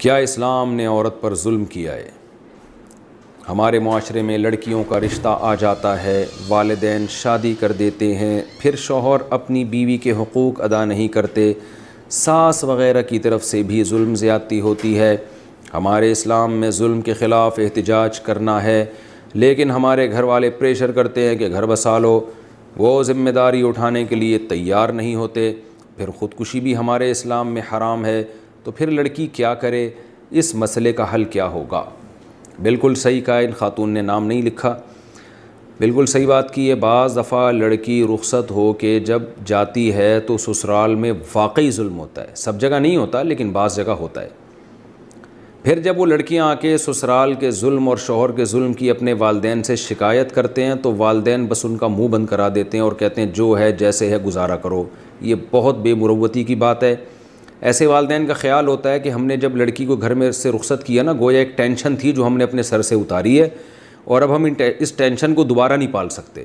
کیا اسلام نے عورت پر ظلم کیا ہے؟ ہمارے معاشرے میں لڑکیوں کا رشتہ آ جاتا ہے، والدین شادی کر دیتے ہیں، پھر شوہر اپنی بیوی کے حقوق ادا نہیں کرتے، ساس وغیرہ کی طرف سے بھی ظلم زیادتی ہوتی ہے۔ ہمارے اسلام میں ظلم کے خلاف احتجاج کرنا ہے، لیکن ہمارے گھر والے پریشر کرتے ہیں کہ گھر بسا لو، وہ ذمہ داری اٹھانے کے لیے تیار نہیں ہوتے۔ پھر خودکشی بھی ہمارے اسلام میں حرام ہے، تو پھر لڑکی کیا کرے؟ اس مسئلے کا حل کیا ہوگا؟ بالکل صحیح کہا، ان خاتون نے نام نہیں لکھا، بالکل صحیح بات کی ہے۔ بعض دفعہ لڑکی رخصت ہو کے جب جاتی ہے تو سسرال میں واقعی ظلم ہوتا ہے، سب جگہ نہیں ہوتا لیکن بعض جگہ ہوتا ہے۔ پھر جب وہ لڑکیاں آ کے سسرال کے ظلم اور شوہر کے ظلم کی اپنے والدین سے شکایت کرتے ہیں تو والدین بس ان کا منہ بند کرا دیتے ہیں اور کہتے ہیں جو ہے جیسے ہے گزارا کرو۔ یہ بہت بے مروتی کی بات ہے۔ ایسے والدین کا خیال ہوتا ہے کہ ہم نے جب لڑکی کو گھر میں سے رخصت کیا نا، گویا ایک ٹینشن تھی جو ہم نے اپنے سر سے اتاری ہے اور اب ہم اس ٹینشن کو دوبارہ نہیں پال سکتے۔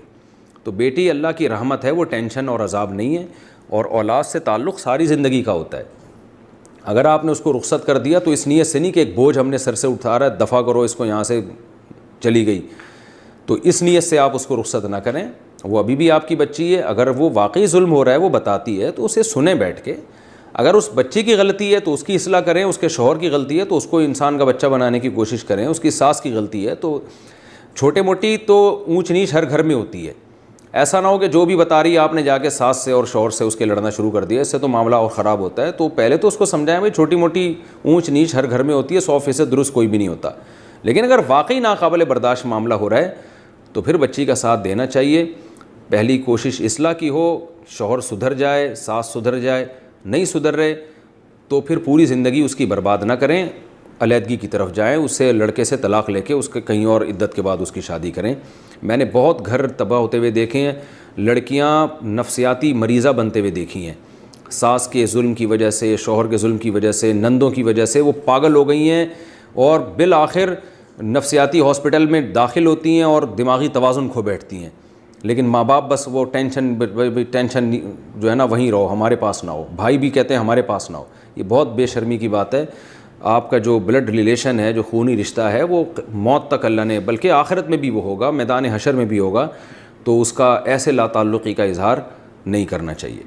تو بیٹی اللہ کی رحمت ہے، وہ ٹینشن اور عذاب نہیں ہے، اور اولاد سے تعلق ساری زندگی کا ہوتا ہے۔ اگر آپ نے اس کو رخصت کر دیا تو اس نیت سے نہیں کہ ایک بوجھ ہم نے سر سے اٹھا رہا ہے، دفع کرو اس کو، یہاں سے چلی گئی، تو اس نیت سے آپ اس کو رخصت نہ کریں۔ وہ ابھی بھی آپ کی بچی ہے، اگر وہ واقعی ظلم ہو رہا ہے، وہ بتاتی ہے تو اسے سنیں بیٹھ کے۔ اگر اس بچی کی غلطی ہے تو اس کی اصلاح کریں، اس کے شوہر کی غلطی ہے تو اس کو انسان کا بچہ بنانے کی کوشش کریں، اس کی ساس کی غلطی ہے تو چھوٹے موٹی تو اونچ نیچ ہر گھر میں ہوتی ہے۔ ایسا نہ ہو کہ جو بھی بتا رہی ہے آپ نے جا کے ساس سے اور شوہر سے اس کے لڑنا شروع کر دیا، اس سے تو معاملہ اور خراب ہوتا ہے۔ تو پہلے تو اس کو سمجھائیں بھائی چھوٹی موٹی اونچ نیچ ہر گھر میں ہوتی ہے، 100% درست کوئی بھی نہیں ہوتا، لیکن اگر واقعی ناقابل برداشت معاملہ ہو رہا ہے تو پھر بچی کا ساتھ دینا چاہیے۔ پہلی کوشش اصلاح کی ہو، شوہر سدھر جائے، ساس سدھر جائے، نہیں سدھر رہے تو پھر پوری زندگی اس کی برباد نہ کریں، علیحدگی کی طرف جائیں، اس سے لڑکے سے طلاق لے کے اس کے کہیں اور عدت کے بعد اس کی شادی کریں۔ میں نے بہت گھر تباہ ہوتے ہوئے دیکھے ہیں، لڑکیاں نفسیاتی مریضہ بنتے ہوئے دیکھی ہیں، ساس کے ظلم کی وجہ سے، شوہر کے ظلم کی وجہ سے، نندوں کی وجہ سے وہ پاگل ہو گئی ہیں اور بالآخر نفسیاتی ہاسپٹل میں داخل ہوتی ہیں اور دماغی توازن کھو بیٹھتی ہیں۔ لیکن ماں باپ بس وہ ٹینشن جو ہے نا وہیں رہو، ہمارے پاس نہ ہو، بھائی بھی کہتے ہیں ہمارے پاس نہ ہو۔ یہ بہت بے شرمی کی بات ہے۔ آپ کا جو بلڈ ریلیشن ہے، جو خونی رشتہ ہے، وہ موت تک اللہ نے، بلکہ آخرت میں بھی وہ ہوگا، میدان حشر میں بھی ہوگا، تو اس کا ایسے لا تعلقی کا اظہار نہیں کرنا چاہیے۔